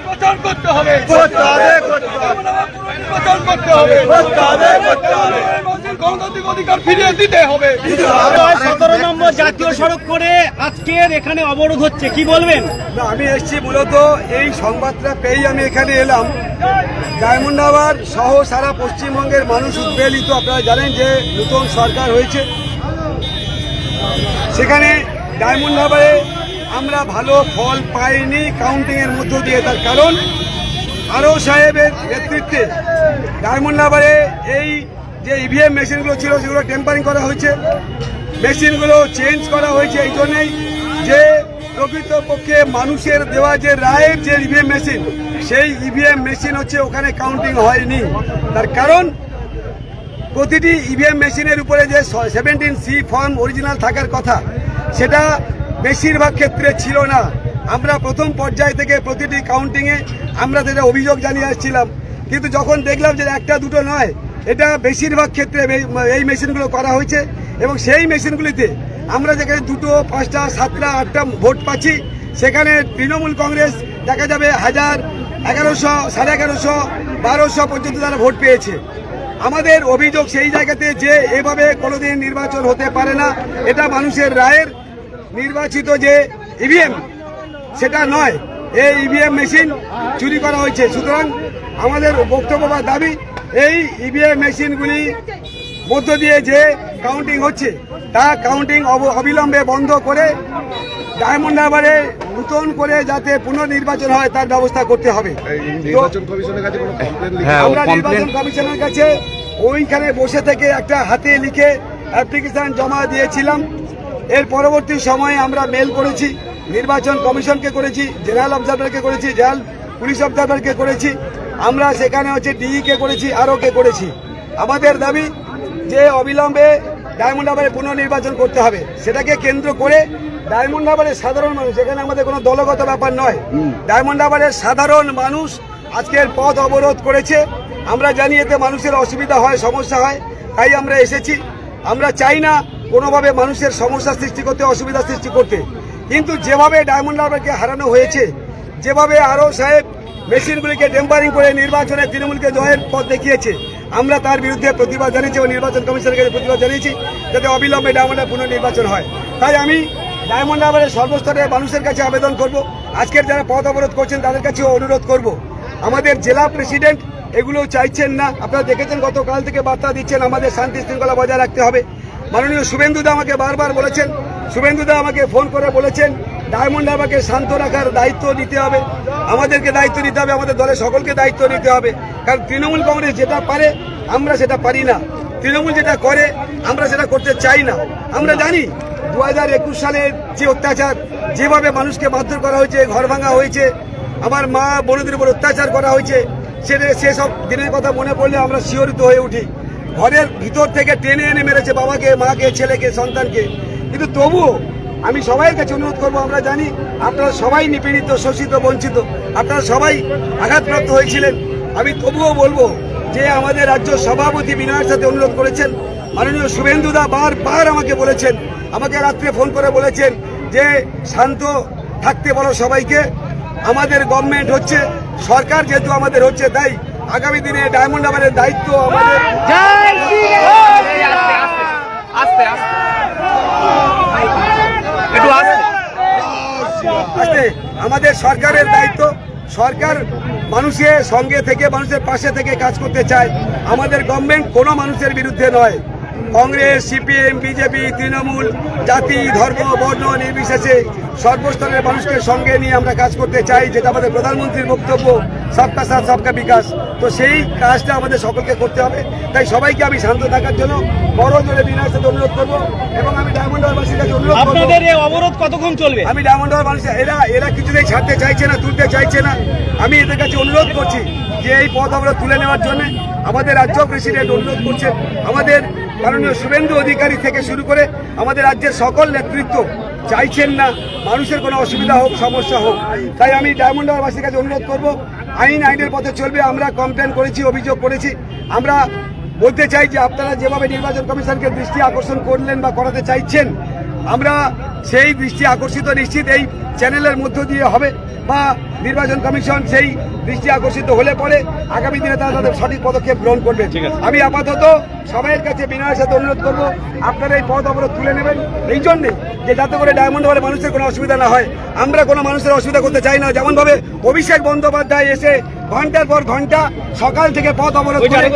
নির্বাচন করতে হবে, গণতান্ত্রিক অধিকার ফিরিয়ে দিতে হবে। 17 নম্বর জাতীয় সড়ক করে আজকের এখানে অবরোধ হচ্ছে, কি বলবেন? আমি এসেছি মূলত এই সংবাদটা পেয়েই আমি এখানে এলাম। ডায়মন্ড হারবার সহ সারা পশ্চিমবঙ্গের মানুষ উদ্বেলিত। আপনারা জানেন যে নতুন সরকার হয়েছে, সেখানে ডায়মন্ড হারবারে আমরা ভালো ফল পাইনি কাউন্টিংয়ের মধ্য দিয়ে। তার কারণ আরও সাহেবের নেতৃত্বে ডায়মন্ড হারবারে এই যে ইভিএম মেশিনগুলো ছিল সেগুলো টেম্পারিং করা হয়েছে, মেশিনগুলো চেঞ্জ করা হয়েছে এই জন্যেই যে প্রকৃতপক্ষে মানুষের দেওয়া যে রায়ের যে ইভিএম মেশিন, সেই ইভিএম মেশিন হচ্ছে ওখানে কাউন্টিং হয়নি। তার কারণ প্রতিটি ইভিএম মেশিনের উপরে যে 17C ফর্ম অরিজিনাল থাকার কথা সেটা বেশিরভাগ ক্ষেত্রে ছিল না। আমরা প্রথম পর্যায় থেকে প্রতিটি কাউন্টিংয়ে আমরা যেটা অভিযোগ জানিয়ে আসছিলাম, কিন্তু যখন দেখলাম যে একটা দুটো নয়, এটা বেশিরভাগ ক্ষেত্রে এই মেশিনগুলো করা হয়েছে এবং সেই মেশিনগুলিতে আমরা যেখানে 2, 5, 7, 8টা ভোট পাচ্ছি, সেখানে তৃণমূল কংগ্রেস দেখা যাবে 1000, 1100, 1150, 1200 পর্যন্ত তারা ভোট পেয়েছে। আমাদের অভিযোগ সেই জায়গাতে যে এভাবে কোনোদিন নির্বাচন হতে পারে না, এটা মানুষের রায়ের নির্বাচিত যে ইভিএম সেটা নয়, এই ইভিএম মেশিন চুরি করা হয়েছে। সুতরাং আমাদের বক্তব্য বা দাবি, এই ইভিএম মেশিনগুলি মধ্য দিয়ে যে কাউন্টিং হচ্ছে তা কাউন্টিং অবিলম্বে বন্ধ করে ডায়মন্ড হারবারে নতুন করে যাতে পুনর্নির্বাচন হয় তার ব্যবস্থা করতে হবে। আমরা নির্বাচন কমিশনের কাছে ওইখানে বসে থেকে একটা হাতে লিখে অ্যাপ্লিকেশন জমা দিয়েছিলাম। এর পরবর্তী সময়ে আমরা মেল করেছি, নির্বাচন কমিশনকে করেছি, জেনারেল অবজারভারকে করেছি, জেনারেল পুলিশ অবজারভারকে করেছি, আমরা সেখানে হচ্ছে ডিইকে করেছি, আরওকে করেছি। আমাদের দাবি যে অবিলম্বে ডায়মন্ড হারবারে পুনর্নির্বাচন করতে হবে। সেটাকে কেন্দ্র করে ডায়মন্ড হারবারের সাধারণ মানুষ, এখানে আমাদের কোনো দলগত ব্যাপার নয়, ডায়মন্ড হারবারের সাধারণ মানুষ আজকের পথ অবরোধ করেছে। আমরা জানি এতে মানুষের অসুবিধা হয়, সমস্যা হয়, তাই আমরা এসেছি। আমরা চাই না কোনোভাবে মানুষের সমস্যা সৃষ্টি করতে, অসুবিধা সৃষ্টি করতে, কিন্তু যেভাবে ডায়মন্ড হারবারকে হারানো হয়েছে, যেভাবে আরও সাহেব মেশিনগুলিকে টেম্পারিং করে নির্বাচনে তৃণমূলকে জয়ের পথ দেখিয়েছে, আমরা তার বিরুদ্ধে প্রতিবাদ জানিয়েছি এবং নির্বাচন কমিশনের কাছে প্রতিবাদ জানিয়েছি যাতে অবিলম্বে ডায়মন্ড হারবার পুনর্নির্বাচন হয়। তাই আমি ডায়মন্ড হারবারের সর্বস্তরের মানুষের কাছে আবেদন করব, আজকের যারা পথ অবরোধ করছেন তাদের কাছেও অনুরোধ করব। আমাদের জেলা প্রেসিডেন্ট এগুলো চাইছেন না, আপনারা দেখেছেন গতকাল থেকে বার্তা দিচ্ছেন আমাদের শান্তি শৃঙ্খলা বজায় রাখতে হবে। মাননীয় শুভেন্দুদা আমাকে বারবার বলেছেন, শুভেন্দুদা আমাকে ফোন করে বলেছেন ডায়মন্ড হারবারকে শান্ত রাখার দায়িত্ব নিতে হবে, আমাদেরকে দায়িত্ব নিতে হবে, আমাদের দলের সকলকে দায়িত্ব নিতে হবে। কারণ তৃণমূল কংগ্রেস যেটা পারে আমরা সেটা পারি না, তৃণমূল যেটা করে আমরা সেটা করতে চাই না। আমরা জানি 2021 সালের যে অত্যাচার, যেভাবে মানুষকে মারধর করা হয়েছে, ঘর ভাঙা হয়েছে, আমার মা বোনদের উপর অত্যাচার করা হয়েছে, সেসব দিনের কথা মনে পড়লে আমরা শিহরিত হয়ে উঠি। ঘরের ভিতর থেকে টেনে এনে মেরেছে বাবাকে, মাকে, ছেলেকে, সন্তানকে। কিন্তু তবুও আমি সবাই কাছে অনুরোধ করবো, আমরা জানি আপনারা সবাই নিপীড়িত, শোষিত, বঞ্চিত, আপনারা সবাই আঘাতপ্রাপ্ত হয়েছিলেন। আমি তবুও বলবো যে আমাদের রাজ্য সভাপতি বিনয়ের সাথে অনুরোধ করেছেন, মাননীয় শুভেন্দুদা বারবার আমাকে বলেছেন, আমাকে রাত্রে ফোন করে বলেছেন যে শান্ত থাকতে বলো সবাইকে, আমাদের গভর্নমেন্ট হচ্ছে, সরকার যেহেতু আমাদের হচ্ছে, তাই আগামী দিনে ডায়মন্ড হারবারের দায়িত্ব আমাদের। আমাদের সরকারের দায়িত্ব, সরকার মানুষের সঙ্গে থেকে, মানুষের পাশে থেকে কাজ করতে চায়। আমাদের গভর্নমেন্ট কোনো মানুষের বিরুদ্ধে নয়। কংগ্রেস, সিপিএম, বিজেপি, তৃণমূল, জাতি, ধর্ম, বর্ণ নির্বিশেষে সর্বস্তরের মানুষকে সঙ্গে নিয়ে আমরা কাজ করতে চাই, যেটা আমাদের প্রধানমন্ত্রীর বক্তব্য, সবকা সাথ সবকা বিকাশ। তো সেই কাজটা আমাদের সকলকে করতে হবে। তাই সবাইকে আমি শান্ত থাকার জন্য বড় জোরে বিনয়ের সাথে অনুরোধ করবো এবং আমি ডায়মন্ড হারবারবাসীর কাছে অনুরোধ করবো। আপনাদের এই অবরোধ কতক্ষণ চলবে? আমি ডায়মন্ড হারবার মানুষ এরা কিছুতেই ছাড়তে চাইছে না, তুলতে চাইছে না। আমি এদের কাছে অনুরোধ করছি যে এই পথ অবরোধ তুলে নেওয়ার জন্য। আমাদের রাজ্য প্রেসিডেন্ট অনুরোধ করছেন, আমাদের মাননীয় শুভেন্দু অধিকারী থেকে শুরু করে আমাদের রাজ্যের সকল নেতৃত্ব চাইছেন না মানুষের কোনো অসুবিধা হোক, সমস্যা হোক। তাই আমি ডায়মন্ড হারবারবাসীর কাছে অনুরোধ করব, আইনের পথে চলবে। আমরা কমপ্লেন করেছি, অভিযোগ করেছি। আমরা বলতে চাই যে আপনারা যেভাবে নির্বাচন কমিশনকে দৃষ্টি আকর্ষণ করলেন বা করাতে চাইছেন, আমরা সেই দৃষ্টি আকর্ষিত নিশ্চিত এই চ্যানেলের মধ্য দিয়ে হবে। বা নির্বাচন কমিশন সেই দৃষ্টি আকর্ষিত হলে পরে আগামী দিনে তারা তাদের সঠিক পদক্ষেপ গ্রহণ করবে। আমি আপাতত সবাইয়ের কাছে বিনয়ের সাথে অনুরোধ করবো, আপনারা এই পদ অবরোধ তুলে নেবেন এই জন্যে যে যাতে করে ডায়মন্ড হারবারে মানুষের কোনো অসুবিধা না হয়। আমরা কোনো মানুষের অসুবিধা করতে চাই না। যেমনভাবে অভিষেক বন্দ্যোপাধ্যায় এসে ঘন্টার পর ঘন্টা সকাল থেকে পথ অবরোধ করে,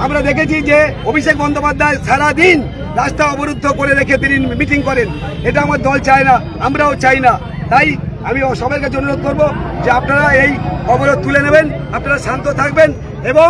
আমরা দেখেছি যে অভিষেক বন্দ্যোপাধ্যায় সারাদিন রাস্তা অবরুদ্ধ করে রেখে তিনি মিটিং করেন। এটা আমার দল চায় না, আমরাও চাই না। তাই আমি সবার কাছে অনুরোধ করবো যে আপনারা এই অবরোধ তুলে নেবেন, আপনারা শান্ত থাকবেন এবং